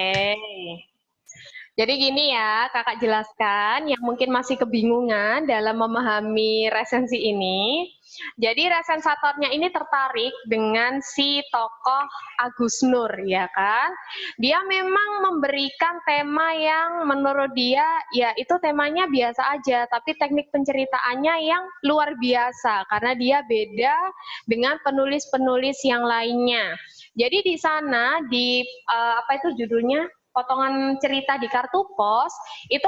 Oke. Jadi gini ya, Kakak jelaskan yang mungkin masih kebingungan dalam memahami resensi ini. Jadi resensatornya ini tertarik dengan si tokoh Agus Nur, ya kan? Dia memang memberikan tema yang menurut dia, ya itu temanya biasa aja, tapi teknik penceritaannya yang luar biasa, karena dia beda dengan penulis-penulis yang lainnya. Jadi di sana, apa itu judulnya? Potongan cerita di kartu pos itu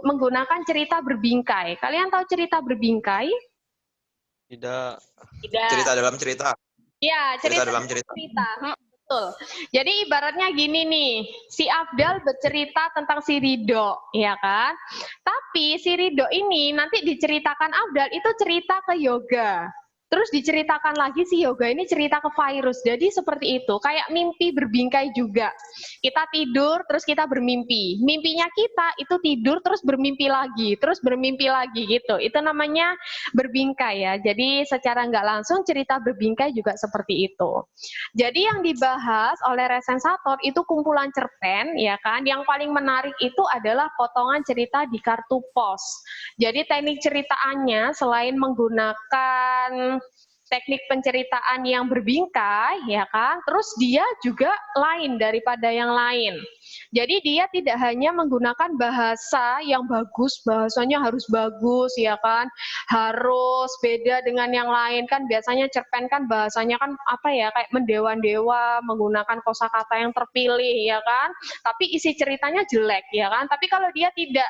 menggunakan cerita berbingkai. Kalian tahu cerita berbingkai? Tidak. Tidak. Cerita dalam cerita. Ya, cerita dalam cerita. Betul. Jadi ibaratnya gini nih, si Afdal bercerita tentang si Ridho, ya kan? Tapi si Ridho ini nanti diceritakan Afdal itu cerita ke Yoga. Terus diceritakan lagi si Yoga ini cerita ke Virus. Jadi seperti itu, kayak mimpi berbingkai juga. Kita tidur terus kita bermimpi. Mimpinya kita itu tidur terus bermimpi lagi gitu. Itu namanya berbingkai ya. Jadi secara nggak langsung cerita berbingkai juga seperti itu. Jadi yang dibahas oleh resensator itu kumpulan cerpen ya kan. Yang paling menarik itu adalah potongan cerita di kartu pos. Jadi teknik ceritaannya selain menggunakan teknik penceritaan yang berbingkai ya kan, terus dia juga lain daripada yang lain. Jadi dia tidak hanya menggunakan bahasa yang bagus, bahasanya harus bagus ya kan, harus beda dengan yang lain kan. Biasanya cerpen kan bahasanya kan apa ya, kayak mendewa-dewa, menggunakan kosakata yang terpilih ya kan, tapi isi ceritanya jelek ya kan. Tapi kalau dia tidak,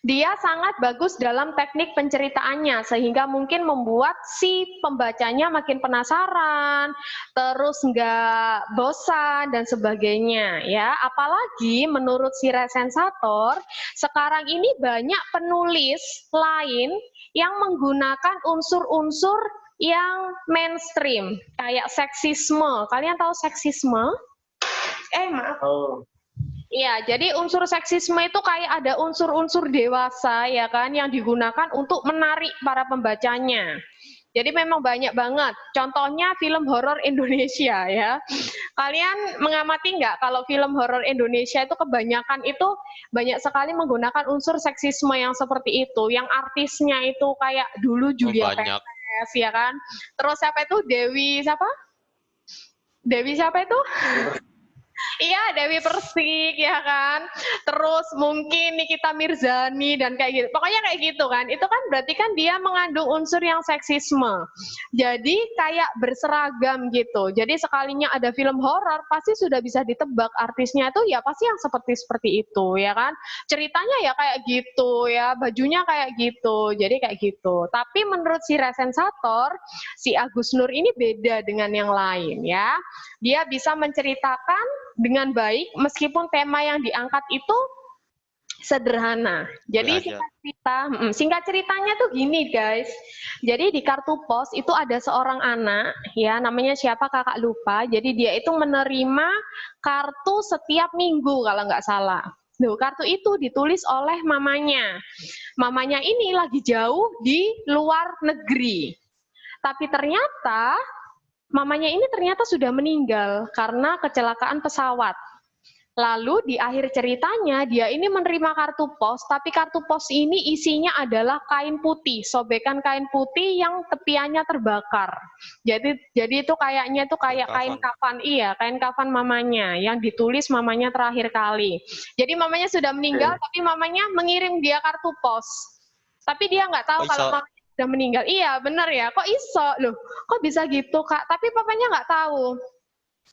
dia sangat bagus dalam teknik penceritaannya, sehingga mungkin membuat si pembacanya makin penasaran, terus nggak bosan, dan sebagainya. Ya, apalagi menurut si resensator, sekarang ini banyak penulis lain yang menggunakan unsur-unsur yang mainstream, kayak seksisme. Kalian tahu seksisme? Maaf. Oh. Iya, jadi unsur seksisme itu kayak ada unsur-unsur dewasa ya kan yang digunakan untuk menarik para pembacanya. Jadi memang banyak banget. Contohnya film horor Indonesia ya. Kalian mengamati nggak kalau film horor Indonesia itu kebanyakan itu banyak sekali menggunakan unsur seksisme yang seperti itu. Yang artisnya itu kayak dulu Julia Perez ya kan. Terus siapa itu Dewi siapa? Dewi siapa itu? Iya, Dewi Persik ya kan. Terus mungkin Nikita Mirzani dan kayak gitu. Pokoknya kayak gitu kan. Itu kan berarti kan dia mengandung unsur yang seksisme. Jadi kayak berseragam gitu. Jadi sekalinya ada film horor pasti sudah bisa ditebak artisnya itu ya pasti yang seperti itu ya kan. Ceritanya ya kayak gitu ya, bajunya kayak gitu. Jadi kayak gitu. Tapi menurut si resensator, si Agus Nur ini beda dengan yang lain ya. Dia bisa menceritakan dengan baik meskipun tema yang diangkat itu sederhana. Jadi singkat ceritanya tuh gini guys. Jadi di kartu pos itu ada seorang anak ya, namanya siapa kakak lupa. Jadi dia itu menerima kartu setiap minggu kalau nggak salah. Loh, kartu itu ditulis oleh mamanya. Mamanya ini lagi jauh di luar negeri. Tapi ternyata mamanya ini ternyata sudah meninggal karena kecelakaan pesawat. Lalu di akhir ceritanya dia ini menerima kartu pos, tapi kartu pos ini isinya adalah kain putih, sobekan kain putih yang tepiannya terbakar. Jadi itu kayaknya itu kayak kain kafan, iya, kain kafan mamanya yang ditulis mamanya terakhir kali. Jadi mamanya sudah meninggal, tapi mamanya mengirim dia kartu pos. Tapi dia nggak tahu kalau mamanya sudah meninggal. Iya, benar ya. Kok iso? Loh, kok bisa gitu, Kak? Tapi papanya nggak tahu.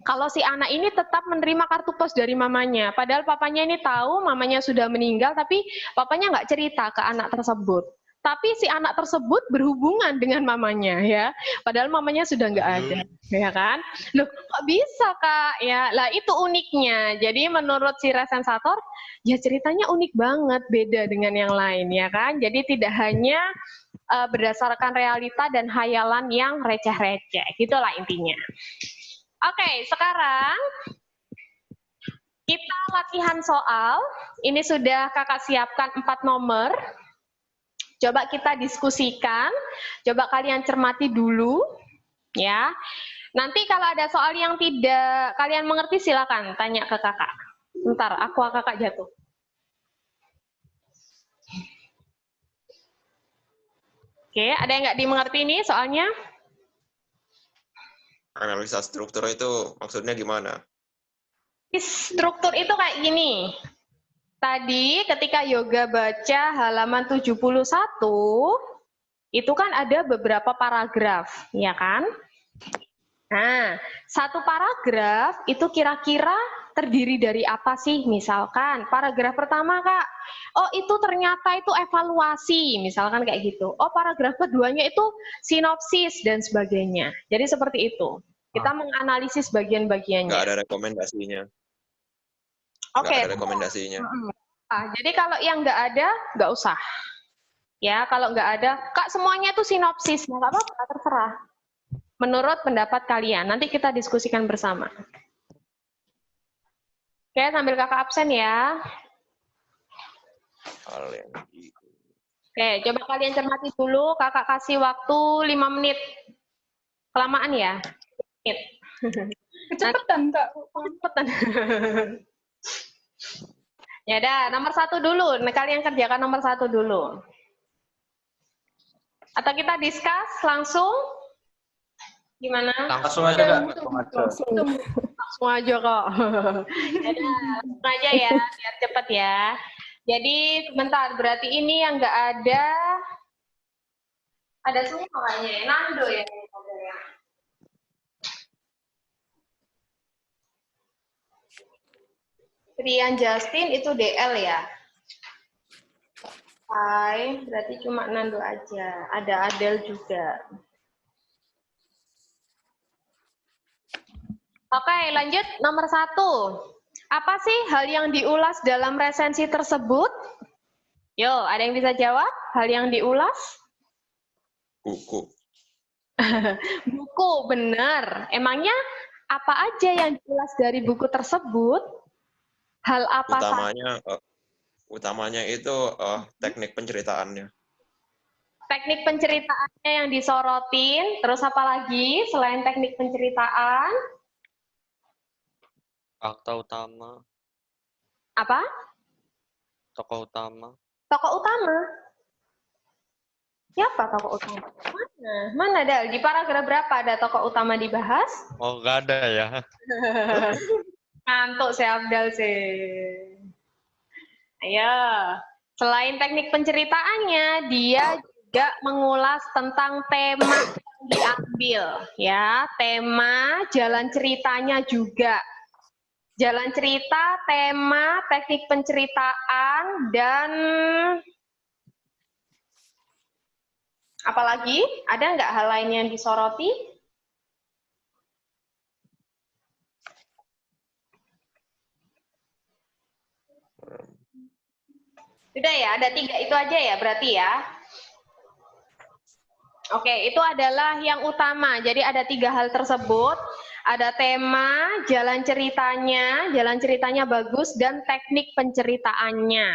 Kalau si anak ini tetap menerima kartu pos dari mamanya. Padahal papanya ini tahu mamanya sudah meninggal, tapi papanya nggak cerita ke anak tersebut. Tapi si anak tersebut berhubungan dengan mamanya ya. Padahal mamanya sudah nggak ada, ya kan? Loh, kok bisa, Kak? Ya, lah itu uniknya. Jadi menurut si resensator, ya ceritanya unik banget, beda dengan yang lain, ya kan? Jadi tidak hanya berdasarkan realita dan hayalan yang receh-receh. Gitulah intinya. Oke, sekarang kita latihan soal. Ini sudah kakak siapkan 4 nomor. Coba kita diskusikan. Coba kalian cermati dulu. Ya. Nanti kalau ada soal yang tidak kalian mengerti, silakan tanya ke kakak. Ntar, kakak jatuh. Oke, ada yang nggak dimengerti ini soalnya? Analisa struktur itu maksudnya gimana? Struktur itu kayak gini. Tadi ketika Yoga baca halaman 71, itu kan ada beberapa paragraf, ya kan? Nah, satu paragraf itu kira-kira terdiri dari apa sih? Misalkan paragraf pertama, Kak, oh itu ternyata itu evaluasi, misalkan kayak gitu. Oh, paragraf keduanya itu sinopsis dan sebagainya. Jadi seperti itu. Kita menganalisis bagian-bagiannya. Nggak ada rekomendasinya. Oke. Nggak ada rekomendasinya. Jadi kalau yang nggak ada, nggak usah. Ya, kalau nggak ada, Kak semuanya itu sinopsis, nggak apa-apa, terserah. Menurut pendapat kalian, nanti kita diskusikan bersama. Oke, sambil kakak absen ya. Oke, coba kalian cermati dulu, kakak kasih waktu 5 menit. Kelamaan ya? Kecepatan, Kak. Kecepatan. Ya udah, nomor 1 dulu. Nah, kalian kerjakan nomor 1 dulu. Atau kita discuss langsung? Gimana? Langsung aja, Kak. Langsung aja kok. Yaudah, langsung aja ya, biar cepet ya. Jadi sebentar, berarti ini yang nggak ada semua kayaknya. Nando ya. Rian Justin itu DL ya. Hai, berarti cuma Nando aja. Ada Adel juga. Oke, lanjut nomor 1. Apa sih hal yang diulas dalam resensi tersebut? Yo, ada yang bisa jawab? Hal yang diulas? Buku. Buku, benar. Emangnya apa aja yang diulas dari buku tersebut? Hal apa Utamanya itu teknik penceritaannya. Teknik penceritaannya yang disorotin. Terus apa lagi selain teknik penceritaan? Fakta utama. Apa? Tokoh utama. Tokoh utama. Siapa tokoh utama? Mana Dal? Di paragraf berapa ada tokoh utama dibahas? Oh, nggak ada ya. Ngantuk si Abdal sih. Ayo. Selain teknik penceritaannya, dia juga mengulas tentang tema yang diambil. Ya, tema, jalan ceritanya juga. Jalan cerita, tema, teknik penceritaan, dan apalagi? Ada nggak hal lain yang disoroti? Sudah ya, ada 3 itu aja ya berarti ya. Oke, itu adalah yang utama. Jadi ada 3 hal tersebut. Ada tema, jalan ceritanya bagus, dan teknik penceritaannya.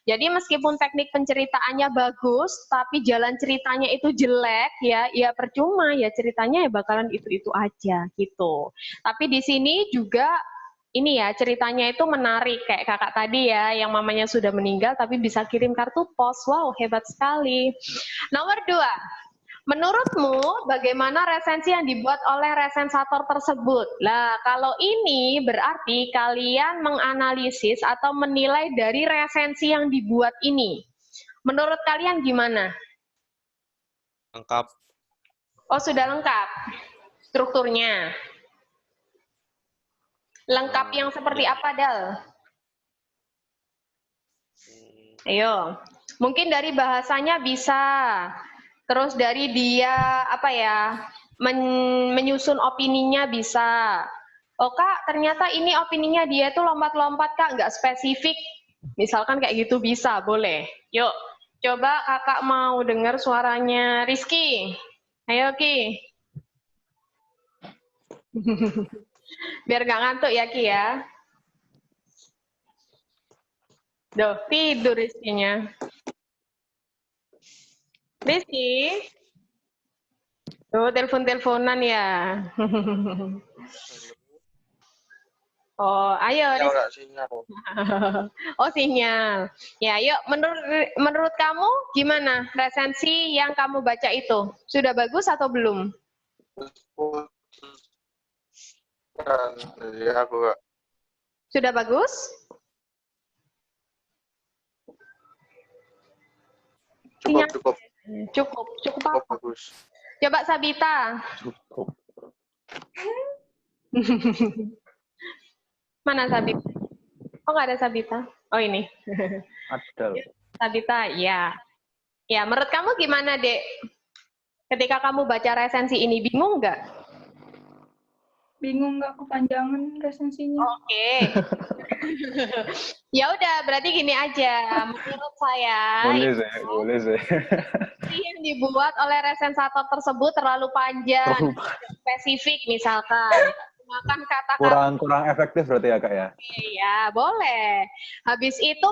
Jadi meskipun teknik penceritaannya bagus, tapi jalan ceritanya itu jelek, ya percuma, ya ceritanya ya bakalan itu-itu aja gitu. Tapi di sini juga ini ya ceritanya itu menarik kayak kakak tadi ya, yang mamanya sudah meninggal tapi bisa kirim kartu pos. Wow, hebat sekali. Nomor 2. Menurutmu, bagaimana resensi yang dibuat oleh resensator tersebut? Nah, kalau ini berarti kalian menganalisis atau menilai dari resensi yang dibuat ini. Menurut kalian gimana? Lengkap. Oh, sudah lengkap strukturnya. Lengkap yang seperti apa, Dal? Ayo. Mungkin dari bahasanya bisa. Terus dari dia menyusun opininya bisa. Oh Kak, ternyata ini opininya dia tuh lompat-lompat Kak, nggak spesifik. Misalkan kayak gitu bisa, boleh. Yuk, coba kakak mau dengar suaranya Rizky. Ayo Ki. Biar nggak ngantuk ya Ki ya. Duh, tidur Rizky-nya. Rizky. Oh, telepon-teleponan ya. Oh, ayo. Ya udah sinyal. Oh, sinyal. Ya, yuk menurut kamu gimana resensi yang kamu baca itu? Sudah bagus atau belum? Jadi aku gak Sudah bagus? cukup Sinyal cukup cukup cukup apa? bagus. Coba Sabita. Cukup. Mana Sabita? Oh, nggak ada Sabita. Oh, ini. Ada. Sabita, ya. Ya, menurut kamu gimana, Dek? Ketika kamu baca resensi ini, bingung nggak? Bingung nggak kepanjangan resensinya? Oke. Ya udah, berarti gini aja. Menurut saya, Boleh sih. yang dibuat oleh resensator tersebut terlalu panjang, spesifik misalkan. Menggunakan kata-kata Kurang efektif berarti ya Kak ya? ya, boleh. Habis itu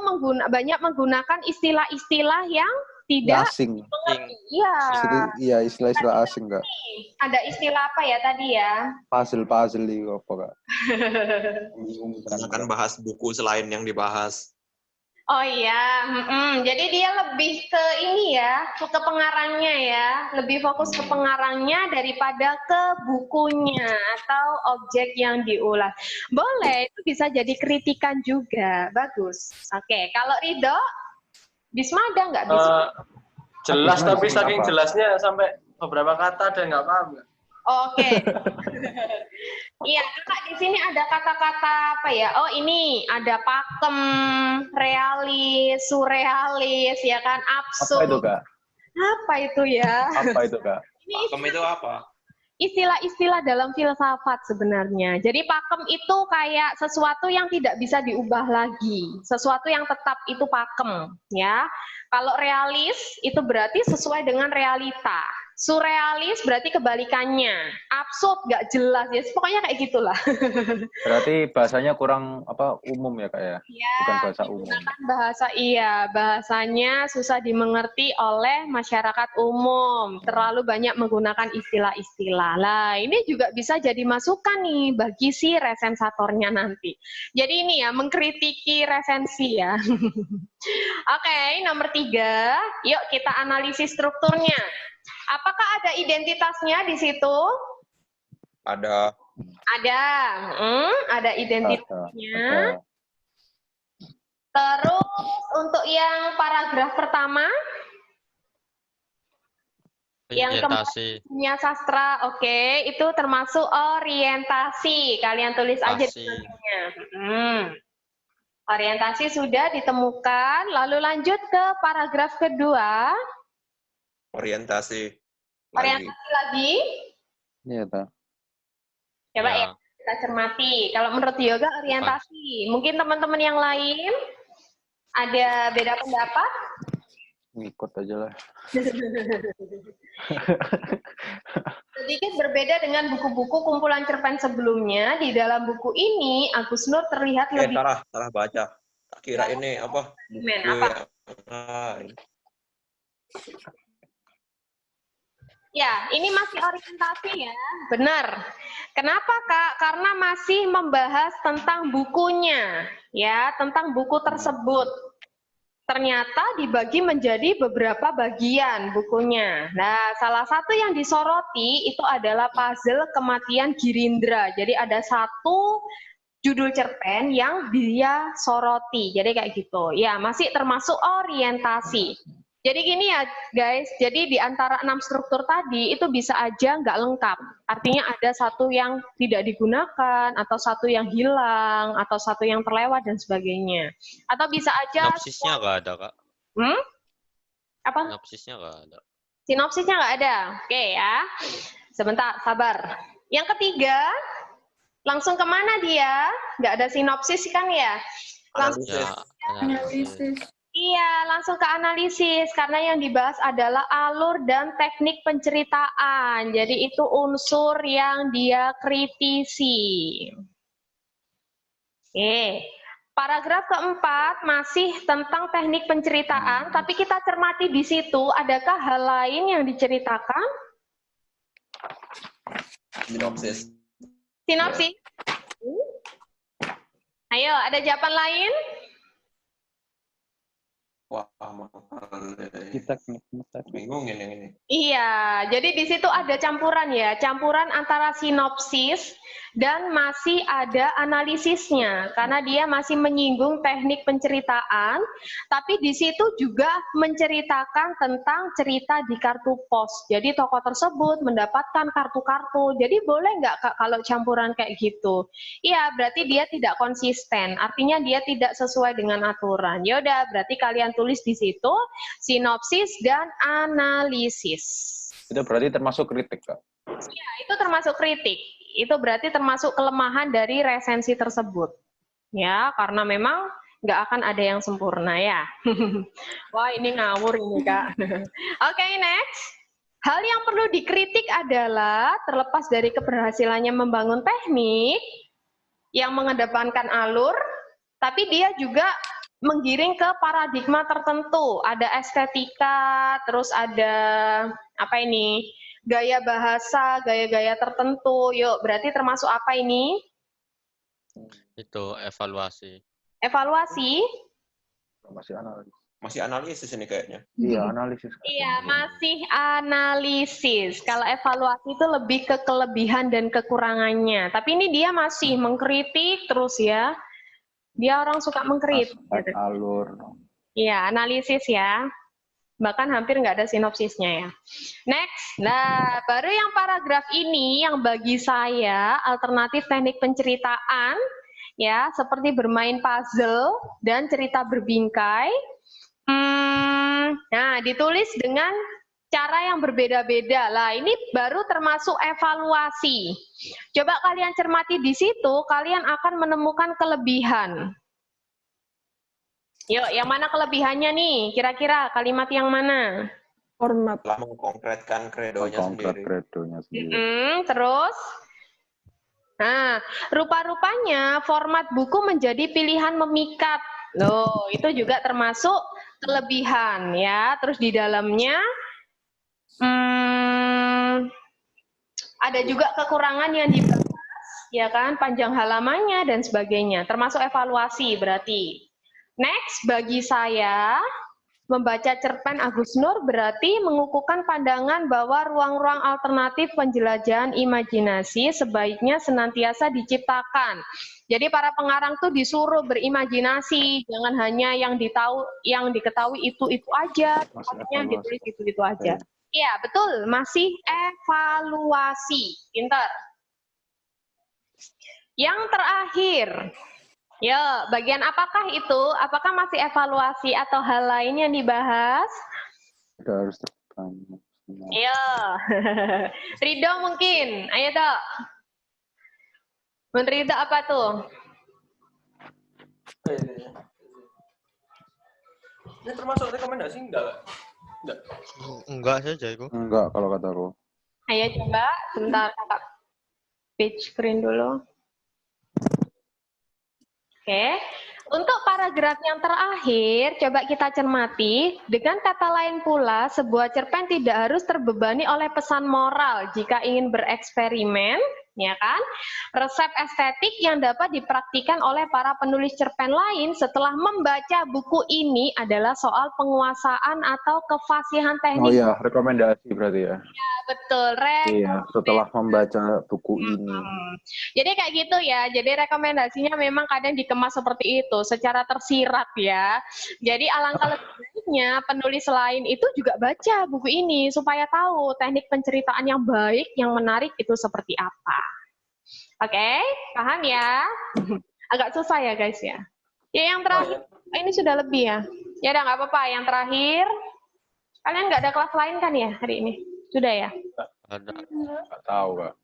banyak menggunakan istilah-istilah yang tidak asing. Iya. Iya, istilah-istilah asing, Kak. Ada istilah apa ya tadi ya? Puzzle itu apa, Kak? Karena kan bahas buku selain yang dibahas. Oh iya, jadi dia lebih ke ini ya, ke pengarangnya ya, lebih fokus ke pengarangnya daripada ke bukunya atau objek yang diulas. Boleh, itu bisa jadi kritikan juga, bagus. Oke, kalau Ridho, Bisma ada nggak Bisma? Jelas, Bisma tapi saking apa? jelasnya sampai beberapa kata ada yang nggak paham nggak? Oke. Iya, Kak, di sini ada kata-kata apa ya? Oh, ini ada pakem, realis, surrealis, ya kan? Apa Absurd. itu Kak? Apa itu ya? Apa itu Kak? Ini Pakem itu apa? istilah-istilah dalam filsafat sebenarnya. Jadi pakem itu kayak sesuatu yang tidak bisa diubah lagi, sesuatu yang tetap itu pakem, ya. Kalau realis itu berarti sesuai dengan realita. Surrealis berarti kebalikannya. Absurd, nggak jelas ya. Pokoknya kayak gitulah. Berarti bahasanya kurang umum ya Kak ya? Ya, Bukan bahasa umum. bahasanya susah dimengerti oleh masyarakat umum. Terlalu banyak menggunakan istilah-istilah. Lah, ini juga bisa jadi masukan nih bagi si resensatornya nanti. Jadi ini ya, mengkritiki resensi ya. Oke, nomor 3. Yuk kita analisis strukturnya. Apakah ada identitasnya di situ? Ada. Ada identitasnya. Terus untuk yang paragraf pertama, yang keempatnya sastra, oke, itu termasuk orientasi. Kalian tulis aja di sampingnya. Orientasi sudah ditemukan. Lalu lanjut ke paragraf kedua. Orientasi. Orientasi lagi. Iya, Pak. Coba ya, kita cermati. Kalau menurut yoga orientasi. Mungkin teman-teman yang lain ada beda pendapat? Ngikut aja lah. Sedikit berbeda dengan buku-buku kumpulan cerpen sebelumnya. Di dalam buku ini, Agus Nur terlihat lebih... salah baca. Tak kira ini apa? Ya, ini masih orientasi ya, benar. Kenapa Kak? Karena masih membahas tentang bukunya, ya, tentang buku tersebut. Ternyata dibagi menjadi beberapa bagian bukunya. Nah, salah satu yang disoroti itu adalah puzzle kematian Girindra. Jadi ada satu judul cerpen yang dia soroti. Jadi kayak gitu. Ya, masih termasuk orientasi. Jadi gini ya guys, jadi di antara 6 struktur tadi itu bisa aja nggak lengkap. Artinya ada satu yang tidak digunakan, atau satu yang hilang, atau satu yang terlewat dan sebagainya. Atau bisa aja... Sinopsisnya nggak ada, Kak. Apa? Sinopsisnya nggak ada. Sinopsisnya nggak ada. Oke ya. Sebentar, sabar. Yang ketiga, langsung kemana dia? Nggak ada sinopsis kan ya? Langsung Analisis. Iya, langsung ke analisis, karena yang dibahas adalah alur dan teknik penceritaan. Jadi itu unsur yang dia kritisi. Oke, paragraf keempat masih tentang teknik penceritaan, tapi kita cermati di situ, adakah hal lain yang diceritakan? Sinopsis. Sinopsis. Ayo, ada jawaban lain? Wah, Kita bingung yang ini. Iya, jadi di situ ada campuran ya, campuran antara sinopsis dan masih ada analisisnya, karena dia masih menyinggung teknik penceritaan, tapi di situ juga menceritakan tentang cerita di kartu pos. Jadi tokoh tersebut mendapatkan kartu-kartu, jadi boleh nggak Kak kalau campuran kayak gitu? Iya, berarti dia tidak konsisten, artinya dia tidak sesuai dengan aturan. Ya udah, berarti kalian tulis di situ sinopsis dan analisis. Itu berarti termasuk kritik, Kak. Ya, itu termasuk kritik. Itu berarti termasuk kelemahan dari resensi tersebut. Ya, karena memang nggak akan ada yang sempurna ya. Wah, ini ngawur ini, Kak. Oke, next. Hal yang perlu dikritik adalah terlepas dari keberhasilannya membangun teknik yang mengedepankan alur, tapi dia juga menggiring ke paradigma tertentu, ada estetika, terus ada apa ini, gaya bahasa, gaya-gaya tertentu. Yuk, berarti termasuk apa ini? Itu evaluasi. Evaluasi? Masih analisis. Masih analisis ini kayaknya. Iya, analisis. Iya, masih analisis. Kalau evaluasi itu lebih ke kelebihan dan kekurangannya. Tapi ini dia masih mengkritik terus ya. Dia orang suka mengkritik. Aspek alur. Iya, analisis ya. Bahkan hampir nggak ada sinopsisnya ya. Next, nah baru yang paragraf ini yang bagi saya alternatif teknik penceritaan ya, seperti bermain puzzle dan cerita berbingkai. Nah, ditulis dengan cara yang berbeda-beda. Lah, ini baru termasuk evaluasi. Coba kalian cermati di situ, kalian akan menemukan kelebihan. Yuk, yang mana kelebihannya nih? Kira-kira kalimat yang mana? Format. Telah mengkonkretkan kredonya konkret sendiri. kredonya sendiri. Terus? Nah, rupa-rupanya format buku menjadi pilihan memikat. Loh, itu juga termasuk kelebihan ya. Terus di dalamnya ada juga kekurangan yang dibahas, ya kan, panjang halamannya dan sebagainya. Termasuk evaluasi berarti. Next, bagi saya, membaca cerpen Agus Nur berarti mengukuhkan pandangan bahwa ruang-ruang alternatif penjelajahan imajinasi sebaiknya senantiasa diciptakan. Jadi para pengarang tuh disuruh berimajinasi, jangan hanya yang diketahui itu aja, maksudnya ditulis itu aja. Iya, betul, masih evaluasi. Pintar. Yang terakhir, ya, bagian apakah itu? Apakah masih evaluasi atau hal lain yang dibahas? Kita harus tertanya. Ayo, Ridho mungkin. Ayo, Dok. Menurut Ridho apa tuh? Ini termasuk rekomendasi enggak? Enggak. Enggak saja itu. Enggak, kalau kataku. Ayo coba, sebentar kakak page screen dulu. Oke, untuk paragraf yang terakhir, coba kita cermati. Dengan kata lain pula, sebuah cerpen tidak harus terbebani oleh pesan moral jika ingin bereksperimen, ya kan? Resep estetik yang dapat dipraktikkan oleh para penulis cerpen lain setelah membaca buku ini adalah soal penguasaan atau kefasihan Oh teknik. iya, rekomendasi berarti ya. Betul, Iya, setelah membaca buku ini. Jadi kayak gitu ya, jadi rekomendasinya memang kadang dikemas seperti itu, secara tersirat ya. Jadi alangkah lebih baiknya penulis lain itu juga baca buku ini, supaya tahu teknik penceritaan yang baik, yang menarik itu seperti apa. Oke, paham ya? Agak susah ya guys ya. Ya yang terakhir, ini sudah lebih ya. Ya udah nggak apa-apa, yang terakhir, kalian nggak ada kelas lain kan ya hari ini? Sudah ya? Ada. Nggak tahu, Kak.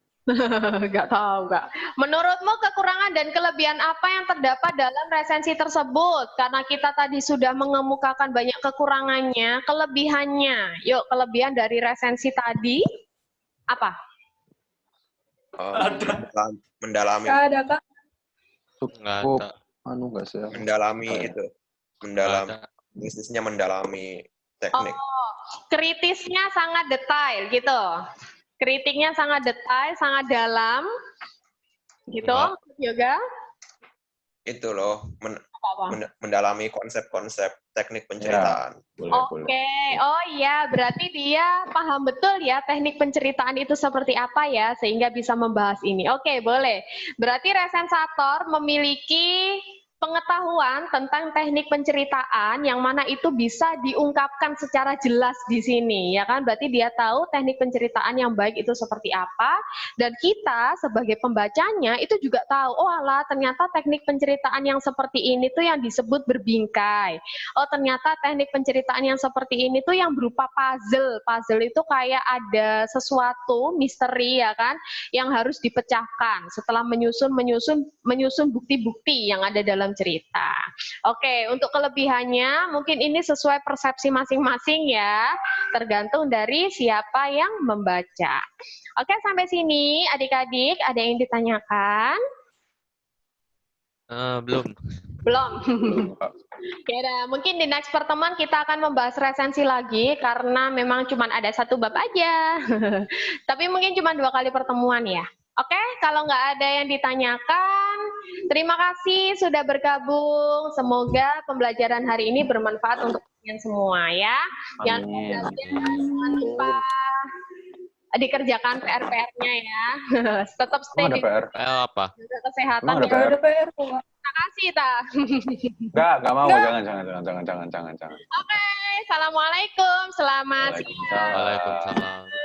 Nggak tahu, Kak. Menurutmu kekurangan dan kelebihan apa yang terdapat dalam resensi tersebut? Karena kita tadi sudah mengemukakan banyak kekurangannya, kelebihannya. Yuk, kelebihan dari resensi tadi apa? Mendalami. Nggak ada, Kak. Enggak Cukup, ada. enggak sih. Mendalami itu. Mendalami. Nggak ada. Bisnisnya mendalami teknik. Kritisnya sangat detail gitu. Kritiknya sangat detail, sangat dalam. Gitu, Enggak. Yoga. Itu loh, Apa? mendalami konsep-konsep teknik penceritaan. Boleh, boleh. Oke, oh iya, berarti dia paham betul ya teknik penceritaan itu seperti apa ya, sehingga bisa membahas ini. Oke, boleh. Berarti resensator memiliki pengetahuan tentang teknik penceritaan yang mana itu bisa diungkapkan secara jelas di sini, ya kan? Berarti dia tahu teknik penceritaan yang baik itu seperti apa, dan kita sebagai pembacanya itu juga tahu, oh alah ternyata teknik penceritaan yang seperti ini tuh yang disebut berbingkai. Oh ternyata teknik penceritaan yang seperti ini tuh yang berupa puzzle. Puzzle itu kayak ada sesuatu misteri ya kan, yang harus dipecahkan setelah menyusun bukti-bukti yang ada dalam cerita. Oke, untuk kelebihannya mungkin ini sesuai persepsi masing-masing ya, tergantung dari siapa yang membaca. Oke, sampai sini adik-adik ada yang ditanyakan? Belum. Belum. Belum, Kak. Ya udah, mungkin di next pertemuan kita akan membahas resensi lagi karena memang cuma ada satu bab aja. Tapi mungkin cuma 2 kali pertemuan ya. Oke, kalau nggak ada yang ditanyakan, terima kasih sudah bergabung. Semoga pembelajaran hari ini bermanfaat untuk kalian semua ya. Jangan lupa dikerjakan PR-PR-nya ya. Tetap stay Emang ada di PR? Apa? jaga kesehatan Emang ada ya. PR? Ada PR kok, Kak. Terima kasih, Ta. Enggak mau. Jangan. Oke, assalamualaikum. Selamat siang. Waalaikumsalam. Waalaikumsalam.